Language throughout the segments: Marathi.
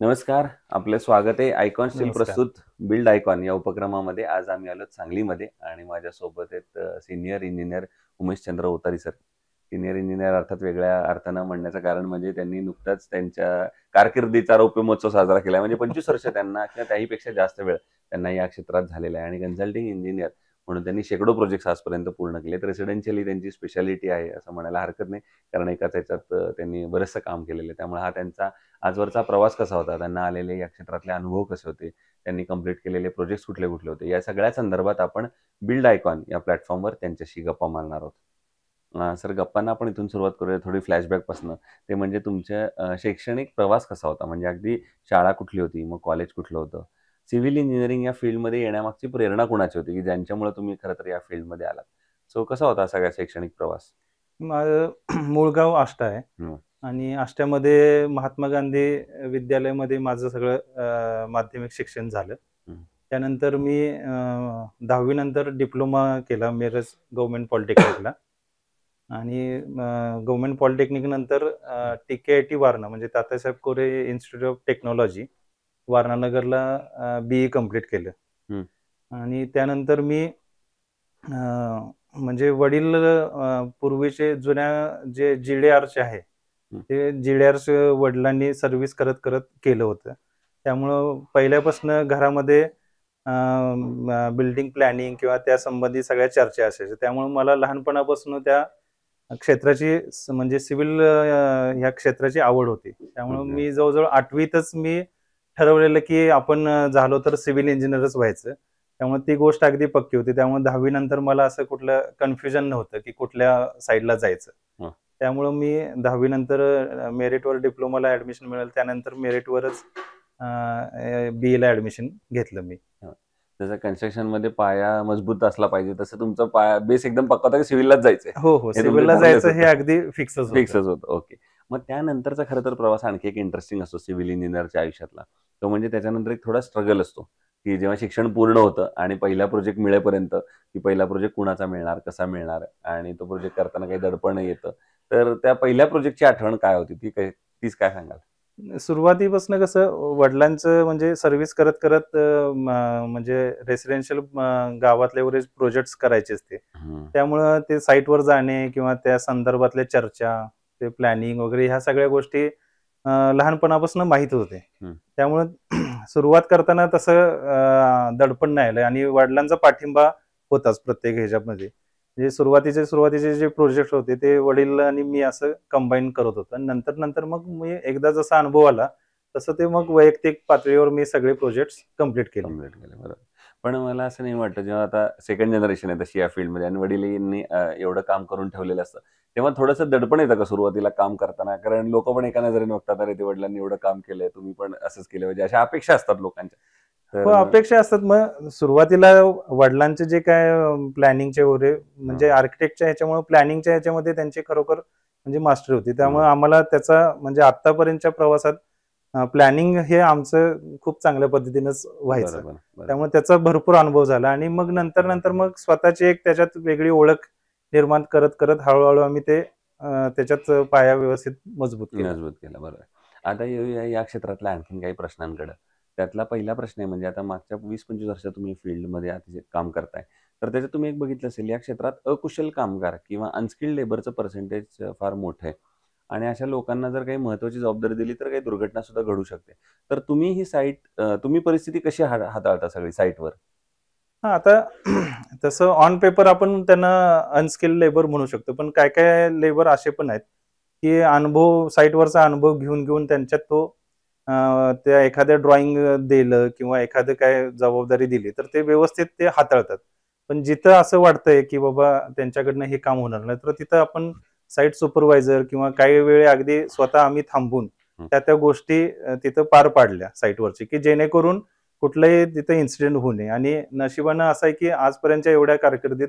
नमस्कार. आपलं स्वागत आहे आयकॉन स्टील नमस्कार. प्रस्तुत बिल्ड आयकॉन या उपक्रमामध्ये. आज आम्ही आलो सांगलीमध्ये आणि माझ्यासोबत आहेत senior engineer Umeshchandra Otari sir. Senior engineer अर्थात वेगळ्या अर्थानं म्हणण्याचं कारण म्हणजे त्यांनी नुकताच त्यांच्या कारकिर्दीचा रौप्य महोत्सव साजरा केला. म्हणजे 25 वर्ष त्यांना किंवा त्याहीपेक्षा जास्त वेळ त्यांना या क्षेत्रात झालेला आहे आणि कन्सल्टिंग इंजिनियर म्हणून त्यांनी शेकडो प्रोजेक्ट्स आजपर्यंत पूर्ण केलेत. रेसिडेन्शियली त्यांची स्पेशालिटी आहे असं म्हणायला हरकत नाही. कारण एकाच ह्याच्यात त्यांनी बरंचसं काम केलेलं आहे. त्यामुळे हा त्यांचा आजवरचा प्रवास कसा होता, त्यांना आलेले या क्षेत्रातले अनुभव कसे होते, त्यांनी कंप्लीट केलेले प्रोजेक्ट्स कुठले-कुठले होते, या सगळ्या संदर्भात आपण बिल्ड आयकॉन या प्लॅटफॉर्मवर त्यांच्याशी गप्पा मारणार आहोत. सर गप्पांना आपण इथून सुरुवात करूया थोडी फ्लॅशबॅकपासून. ते म्हणजे तुमच्या शैक्षणिक प्रवास कसा होता? म्हणजे अगदी शाळा कुठली होती, मग कॉलेज कुठलं होतं? सिव्हिल इंजिनिअरिंग या फील्डमध्ये येण्यामागची प्रेरणा कुणाची होती, की ज्यांच्यामुळे तुम्ही खरं तर या फील्डमध्ये आलात? सो कसा होता सगळा शैक्षणिक प्रवास? माझं मूळ गाव आष्टा आहे हं, आणि आष्ट्यामध्ये महात्मा गांधी विद्यालयामध्ये माझं सगळं माध्यमिक शिक्षण झालं. हं. त्यानंतर मी 10वी नंतर डिप्लोमा केला मिरज गव्हर्नमेंट पॉलिटेक्निकला आणि गव्हर्नमेंट पॉलिटेक्निक नंतर टी-के-आय-टी वारणा म्हणजे तात्यासाहेब कोरे इन्स्टिट्यूट ऑफ टेक्नॉलॉजी वारणानगरला बी-ई कंप्लीट केलं हं. आणि त्यानंतर मी म्हणजे वडील पूर्वीचे जुन्या जे जी-डी-आरचे आहे, हं. ते जी-डी-आरचे वडिलांनी सर्व्हिस करत-करत केलं होतं. त्यामुळं पहिल्यापासून घरामध्ये बिल्डिंग प्लॅनिंग किंवा त्या संबंधित सगळ्या चर्चा असायच्या. त्यामुळे मला लहानपणापासून त्या क्षेत्राची म्हणजे सिव्हिल ह्या क्षेत्राची आवड होती. त्यामुळं अगदी. मी जवळ-जवळ 8वीतच मी ठरवलेलं, की आपण झालो तर सिव्हिल इंजिनिअरच व्हायचं. त्यामुळे ती गोष्ट अगदी पक्की होती. त्यामुळे 10वी नंतर मला असं कुठलं कन्फ्युजन नव्हतं, की कुठल्या साइडला जायचं. हं. त्यामुळं मी 10वी नंतर मेरिटवर डिप्लोमाला ॲडमिशन मिळालं. त्यानंतर मेरिटवरच बी-एला ॲडमिशन घेतलं मी. हां. जसं कन्स्ट्रक्शनमध्ये पाया मजबूत असला पाहिजे, तसं तुमचा पाया बेस एकदम पक्का होता, की सिव्हिललाच जायचंय. हो, हो. हे तुमचं सिव्हिलला ठरलंच जायचं हे होतं. अगदी फिक्सच होतं. फिक्सच होतं. ओके. मग त्यानंतरचा खरं तर प्रवास आणखी एक इंटरेस्टिंग असतो सिव्हिल इंजिनिअरच्या आयुष्यातला. तो म्हणजे त्याच्यानंतर एक थोडा स्ट्रगल असतो, की जेव्हा शिक्षण पूर्ण होतं आणि पहिला प्रोजेक्ट मिळेपर्यंत, की पहिला प्रोजेक्ट कुणाचा मिळणार, कसा मिळणार आणि तो प्रोजेक्ट करताना काही दडपण येतं. तर त्या पहिल्या प्रोजेक्टची आठवण काय होती? तीच काय सांगाल? सुरुवातीपासून कसं वडिलांचं म्हणजे सर्व्हिस करत-करत म्हणजे रेसिडेन्शियल गावातले वगैरे प्रोजेक्ट्स करायचेच ते. हं. त्यामुळं ते साइटवर जाणे किंवा त्या संदर्भातल्या चर्चा, ते प्लॅनिंग वगैरे ह्या सगळ्या गोष्टी लहानपणापासून माहीत होते. हं. त्यामुळं सुरुवात करताना तसं दडपण नाही आलं आणि वडिलांचा पाठिंबा होताच प्रत्येक ह्याच्यामध्ये. म्हणजे सुरुवातीचे जे प्रोजेक्ट होते ते वडील आणि मी असं कंबाईन करत होतो आणि नंतर मग मी एकदा जसा अनुभव आला, तसं ते मग वैयक्तिक पातळीवर मी सगळे प्रोजेक्ट्स कंप्लीट केले. कंप्लीट केलं. बरोबर. पण मला असं नाही वाटत जेव्हा आता सेकंड जनरेशन आहे तशी या फील्डमध्ये आणि वडिलांनी एवढं काम करून ठेवलेलं असतं. तेव्हा थोडंसं दडपण येतं का सुरुवातीला काम करताना? कारण लोकं पण एका नजरेने बघतात, "अरे, ते वडिलांनी एवढं काम केलंय, तुम्ही पण असंच केलं पाहिजे." अशा अपेक्षा असतात लोकांच्या. हो, तर मग अपेक्षा असतात. मग सुरुवातीला वडिलांचे जे काय प्लॅनिंगचे वगैरे म्हणजे हां. आर्किटेक्टच्या ह्याच्यामुळे प्लॅनिंगच्या ह्याच्यामध्ये त्यांची खरोखर म्हणजे मास्टरी होती. त्यामुळे हं. आम्हाला त्याचा म्हणजे आत्तापर्यंतच्या प्रवासात प्लॅनिंग हे आमचं खूप चांगल्या पद्धतीनंच व्हायचं. बरोबर, बरोबर. त्यामुळे त्याचा भरपूर अनुभव झाला आणि मग नंतर मग स्वतःची एक त्याच्यात वेगळी ओळख निर्माण करत हळू आम्ही ते त्याच्यात पाया व्यवस्थित मजबूत केला. मजबूत केलं. बरोबर. आता येऊया या क्षेत्रातल्या आणखीन काही प्रश्नांकडं. त्यातला पहिला प्रश्न आहे म्हणजे आता मागच्या 20-25 वर्ष तुम्ही फील्डमध्ये अतिशय काम करताय. तर त्याच्यात तुम्ही एक बघितलं असेल या क्षेत्रात अकुशल कामगार किंवा अनस्किल्ड लेबरचं पर्सेंटेज फार मोठं आहे. आणि अशा लोकांना जर काही महत्त्वाची जबाबदारी दिली तर काही दुर्घटनासुद्धा घडू शकते. तर तुम्ही ही तुम्ही परिस्थिती कशी हाताळता सगळी साईटवर? हां, आता तसं ऑन पेपर आपण त्यांना अनस्किल्ड लेबर म्हणू शकतो. पण काय-काय लेबर असे पण आहेत, की अनुभव साइटवरचा अनुभव घेऊन त्यांच्यात तो त्या एखाद्या ड्रॉइंग दिलं किंवा एखादं काय जबाबदारी दिली, तर ते व्यवस्थित ते हाताळतात. पण जिथं असं वाटतंय, की बाबा त्यांच्याकडनं हे काम होणार नाही, तर तिथं आपण साइट सुपरवायझर किंवा काही वेळ अगदी स्वतः आम्ही थांबून हं. त्या गोष्टी तिथं पार पाडल्या साइटवरची, की जेणेकरून कुठलंही तिथं इन्सिडेंट होऊ नये आणि नशिबानं असं आहे, की आजपर्यंतच्या एवढ्या कारकिर्दीत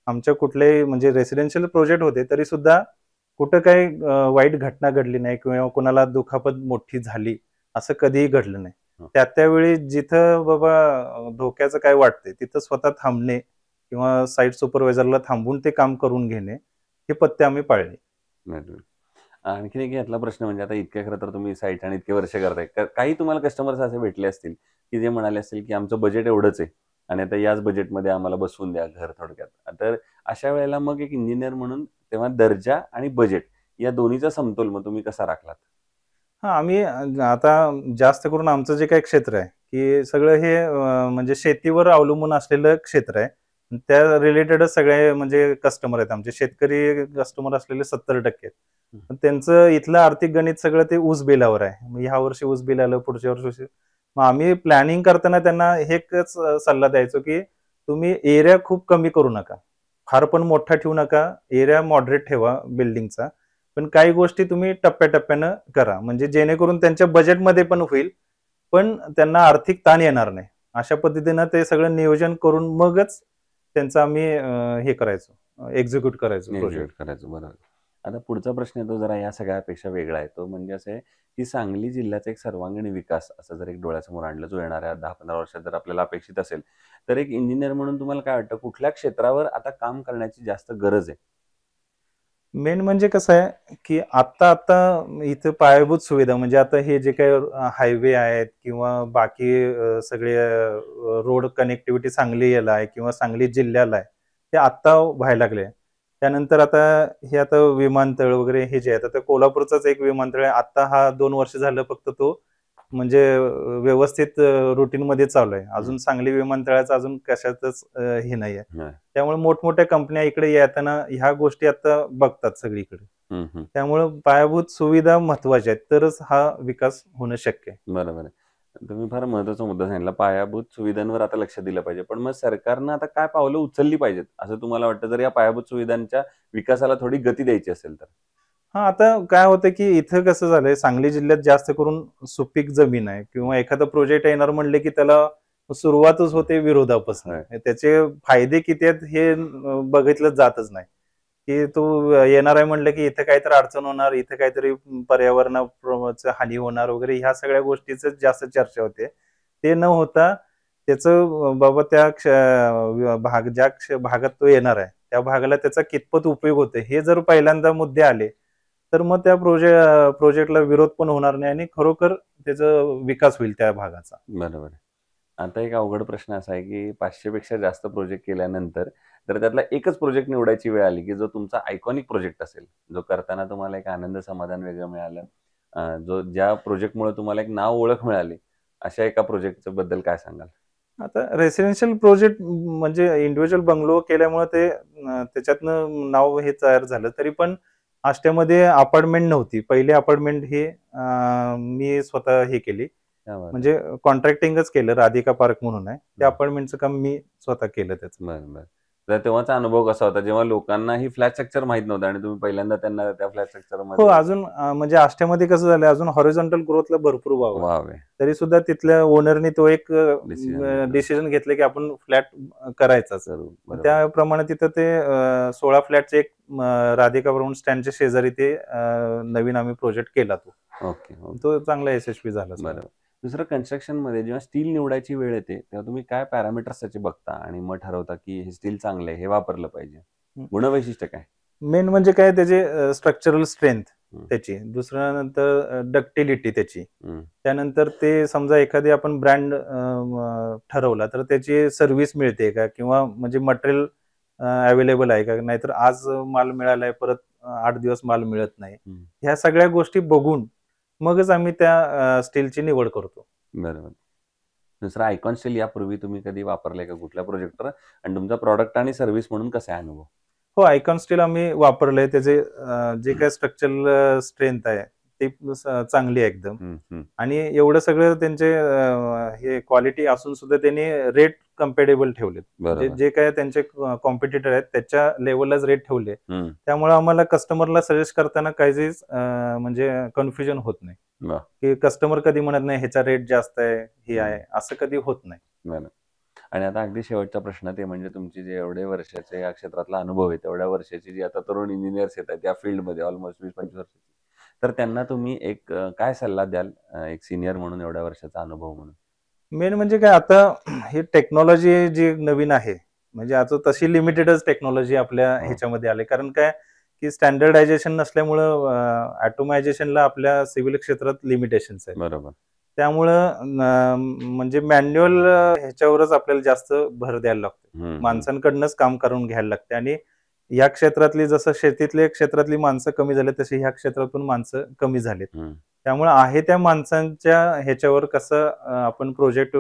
आमच्या कुठल्याही म्हणजे रेसिडेन्शियल प्रोजेक्ट होते, तरीसुद्धा कुठं काही वाईट घटना घडली नाही किंवा कोणाला दुखापत मोठी झाली, असं कधीही घडलं नाही. हं. त्यावेळी जिथं बाबा धोक्याचं काय वाटतंय, तिथं स्वतः थांबणे किंवा साइट सुपरवायझरला थांबून ते काम करून घेणे, हे पथ्य आम्ही पाळले. बरोबर. आणखीन एक यातला प्रश्न म्हणजे आता इतक्या खरं तर तुम्ही साईट आणि इतके वर्ष करताय. काही तुम्हाला कस्टमर्स असे भेटले असतील, की जे म्हणाले असतील, की आमचं बजेट एवढंच आहे आणि आता याच बजेटमध्ये आम्हाला बसवून द्या घर थोडक्यात. तर अशा वेळेला मग एक इंजिनिअर म्हणून तेव्हा दर्जा आणि बजेट या दोन्हीचा समतोल मग तुम्ही कसा राखलात? हां, आम्ही आता जास्त करून आमचं जे काही क्षेत्र आहे, की सगळं हे म्हणजे शेतीवर अवलंबून असलेलं क्षेत्र आहे. त्या रिलेटेडच सगळे म्हणजे कस्टमर आहेत आमचे. शेतकरी कस्टमर असलेले 70% आहेत. हं. पण त्यांचं इथलं आर्थिक गणित सगळं ते ऊस बिलावर आहे. मग ह्या वर्षी ऊस बिल आलं, पुढच्या वर्षी मग आम्ही प्लॅनिंग करताना त्यांना एकच सल्ला द्यायचो, की तुम्ही एरिया खूप कमी करू नका. फार पण मोठा ठेवू नका. एरिया मॉडरेट ठेवा बिल्डिंगचा. पण काही गोष्टी तुम्ही टप्प्याटप्प्यानं करा. म्हणजे जेणेकरून त्यांच्या बजेटमध्ये पण होईल, पण त्यांना आर्थिक ताण येणार नाही. अशा पद्धतीनं ते सगळं नियोजन करून मगच त्यांचं आम्ही हे करायचो, एक्झिक्यूट करायचो प्रोजेक्ट. एक्झिक्यूट करायचं. बरोबर. आता पुढचा प्रश्न येतो जरा या सगळ्यापेक्षा वेगळा आहे. तो म्हणजे असं आहे, की सांगली जिल्ह्याचा एक सर्वांगीण विकास असं जर एक डोळ्यासमोर आणलं, जो येणाऱ्या 10-15 वर्षात जर आपल्याला अपेक्षित असेल, तर एक इंजिनिअर म्हणून तुम्हाला काय वाटतं, कुठल्या क्षेत्रावर आता काम करण्याची जास्त गरज आहे? मेन म्हणजे कसं आहे, की आत्ता इथं पायाभूत सुविधा म्हणजे आता हे जे काही हायवे आहेत किंवा बाकी सगळे रोड कनेक्टिव्हिटी सांगली याला आहे किंवा सांगली जिल्ह्याला आहे, ते आत्ता व्हायला लागले. त्यानंतर आता हे आता विमानतळ वगैरे हे जे आहेत, आता कोल्हापूरचाच एक विमानतळ आहे. आत्ता हा 2 वर्ष झालं फक्त तो म्हणजे व्यवस्थित रूटीनमध्ये चालू आहे. हं. अजून सांगली विमानतळाचं अजून कशातच हे नाहीये. नाही. त्यामुळे मोठमोठ्या कंपन्या इकडे येताना ह्या गोष्टी आता बघतात सगळीकडे. हं, हं. त्यामुळं पायाभूत सुविधा महत्त्वाच्या आहेत, तरच हा विकास होणं शक्य आहे. बरोबर आहे. तुम्ही फार महत्त्वाचा मुद्दा सांगितला. पायाभूत सुविधांवर आता लक्ष दिलं पाहिजे. पण मग सरकारनं आता काय पावलं उचलली पाहिजेत, असं तुम्हाला वाटतं, जर या पायाभूत सुविधांच्या विकासाला थोडी गती द्यायची असेल तर? हां, आता काय होतं, की इथं कसं झालंय, सांगली जिल्ह्यात जास्त करून सुपीक जमीन आहे किंवा एखादा प्रोजेक्ट येणार म्हणले, की त्याला सुरुवातच होते विरोधापासून. होय. त्याचे फायदे किती आहेत हे बघितलं जातच नाही. की तू येणार आहे म्हणलं, की इथं काहीतरी अडचण होणार, इथं काहीतरी पर्यावरणाचं हानी होणार वगैरे ह्या सगळ्या गोष्टीच जास्त चर्चा होते. ते न होता त्याचं बाबा त्या भागात तो येणार आहे, त्या भागाला त्याचा कितपत उपयोग होतोय, हे जर पहिल्यांदा मुद्दे आले, तर मग त्या प्रोजेक्टला विरोध पण होणार नाही आणि खरोखर त्याचा विकास होईल त्या भागाचा. बरोबर आहे. आता एक अवघड प्रश्न असा आहे, की 500 पेक्षा जास्त प्रोजेक्ट केल्यानंतर जर त्यातला एकच प्रोजेक्ट निवडायची वेळ आली, की जो तुमचा आयकॉनिक प्रोजेक्ट असेल, जो करताना तुम्हाला एक आनंद समाधान वेगळं मिळालं, जो ज्या प्रोजेक्टमुळे तुम्हाला एक नाव ओळख मिळाली, अशा एका प्रोजेक्टच्या बद्दल काय सांगाल? आता रेसिडेन्शियल प्रोजेक्ट म्हणजे इंडिव्हिज्युअल बंगलो केल्यामुळे ते त्याच्यातनं नाव हे तयार झालं. तरी पण आष्ट्यामध्ये अपार्टमेंट नव्हती. पहिली अपार्टमेंट ही मी स्वतः हे केली. क्या बात है! म्हणजे कॉन्ट्रॅक्टिंगच केलं. राधिका पार्क म्हणून आहे. त्या हं. अपार्टमेंटचं काम मी स्वतः केलं त्याचं. बरं, बरं. तर तेव्हाचा अनुभव कसा होता? जेव्हा लोकांनाही फ्लॅट स्ट्रक्चर माहीत नव्हतं आणि तुम्ही पहिल्यांदा त्यांना त्या फ्लॅट हो, स्ट्रक्चरमध्ये अजून म्हणजे आष्ट्यामध्ये कसं झालंय, अजून हॉरिझॉन्टल ग्रोथला भरपूर वाव आहे. वाव आहे. तरी सुद्धा तिथल्या ओनरनी तो एक डिसिजन घेतला. डिसिजन घेतलं, की आपण फ्लॅट करायचाच. करू. मग बरोबर. त्याप्रमाणे तिथं ते 16 फ्लॅटचे एक राधिका भवन स्टँडच्या शेजारी ते नवीन आम्ही प्रोजेक्ट केला तो. Okay, okay. तो चांगला यशस्वी झाला सगळा. बरोबर. दुसरं कन्स्ट्रक्शनमध्ये जेव्हा स्टील निवडायची वेळ येते, तेव्हा तुम्ही काय पॅरामीटर्स त्याचे बघता आणि मग ठरवता, की हे स्टील चांगलं आहे, हे वापरलं पाहिजे? गुणवैशिष्ट्य काय? मेन म्हणजे काय त्याचे स्ट्रक्चरल स्ट्रेंथ हं, त्याची. दुसरं नंतर डक्टिलिटी त्याची. हं, त्यानंतर ते समजा एखादी आपण ब्रँड ठरवला तर त्याची सर्व्हिस मिळते का? किंवा म्हणजे मटेरियल अवेलेबल आहे का? नाहीतर आज माल मिळालाय परत 8 दिवस माल मिळत नाही. हं. ह्या सगळ्या गोष्टी बघून मगच आम्ही त्या स्टीलची निवड करतो. बरोबर. दुसरं आयकॉन स्टील यापूर्वी तुम्ही कधी वापरलंय का कुठल्या प्रोजेक्टवर? आणि तुमचा प्रॉडक्ट आणि सर्व्हिस म्हणून कसा आहे अनुभव? हो, आयकॉन स्टील आम्ही वापरलंय. त्याचे जे काही स्ट्रक्चरल स्ट्रेंथ आहे ती चांगली आहे एकदम. हं, हं. आणि एवढं सगळं त्यांचे हे क्वालिटी असून सुद्धा त्यांनी रेट कम्पॅरेबल ठेवलेत. म्हणजे बरोबर. जे काही त्यांचे कॉम्पिटिटर आहेत त्याच्या लेव्हललाच रेट ठेवले. हं. त्यामुळे आम्हाला कस्टमरला सजेस्ट करताना काहीच म्हणजे कन्फ्युजन होत नाही, वाह! की कस्टमर कधी म्हणत नाही ह्याचा रेट जास्त आहे, हे हं. आहे, असं कधी होत नाही. बरं. आणि आता अगदी शेवटचा प्रश्न ते म्हणजे तुमची जे एवढे वर्षाचे या क्षेत्रातला अनुभव आहे, तेवढ्या वर्षाची जी आता तरुण इंजिनिअर्स येतात या फील्डमध्ये ऑलमोस्ट 20-25 वर्षाची. तर त्यांना तुम्ही एक काय सल्ला द्याल, एक सीनियर म्हणून एवढ्या वर्षाचा अनुभव म्हणून? मेन म्हणजे काय आता ही टेक्नॉलॉजी जी नवीन आहे, म्हणजे आता तशी लिमिटेडच टेक्नॉलॉजी आपल्या हो. ह्याच्यामध्ये आली. कारण काय, की स्टँडर्डायझेशन नसल्यामुळं ऑटोमायझेशनला आपल्या सिव्हिल क्षेत्रात लिमिटेशन्स आहेत. बरोबर. त्यामुळं म्हणजे मॅन्युअल ह्याच्यावरच आपल्याला जास्त भर द्यायला लागतो. माणसांकडनंच काम करून घ्यायला लागते आणि या क्षेत्रातली जसं शेतीतल्या क्षेत्रातली माणसं कमी झाली तशी ह्या क्षेत्रातून माणसं कमी झालीत. त्यामुळे आहे त्या माणसांच्या ह्याच्यावर कसं आपण प्रोजेक्ट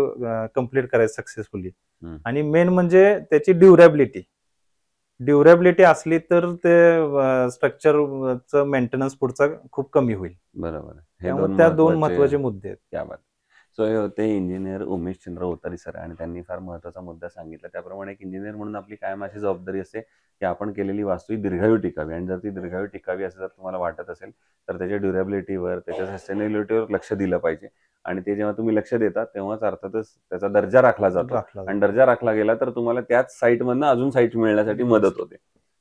कम्प्लीट करायचं सक्सेसफुली. आणि मेन म्हणजे त्याची ड्युरेबिलिटी असली तर ते स्ट्रक्चरचं मेंटेनन्स पुढचा खूप कमी होईल. बरोबर. त्यामुळे त्या दोन महत्वाचे मुद्दे आहेत. क्या बात. सो हे होते इंजिनियर उमेशचंद्र उतारी सर आणि त्यांनी फार महत्त्वाचा मुद्दा सांगितला. त्याप्रमाणे एक इंजिनियर म्हणून आपली कायम अशी जबाबदारी असते की आपण केलेली वास्तू ही दीर्घायू टिकावी आणि जर ती दीर्घायू टिकावी असं जर तुम्हाला वाटत असेल तर त्याच्या ड्युरेबिलिटीवर, त्याच्या सस्टेनेबिलिटीवर लक्ष दिलं पाहिजे आणि ते जेव्हा तुम्ही लक्ष देता तेव्हाच अर्थातच त्याचा दर्जा राखला जातो आणि दर्जा राखला गेला तर तुम्हाला त्याच साईटमधनं अजून साईट मिळण्यासाठी मदत होते.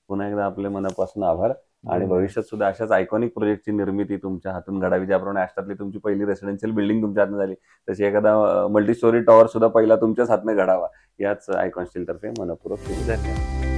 पुन्हा एकदा आपले मनापासून आभार आणि भविष्यात सुद्धा अशाच आयकॉनिक प्रोजेक्टची निर्मिती तुमच्या हातून घडावी. ज्याप्रमाणे आष्टातली तुमची पहिली रेसिडेन्शियल बिल्डिंग तुमच्या हातून झाली तशी एखादा मल्टी स्टोरी टॉवर सुद्धा पहिला तुमच्याच हातनं घडावा याच आयकॉन स्टील तर्फे मनपूर्वक धन्यवाद.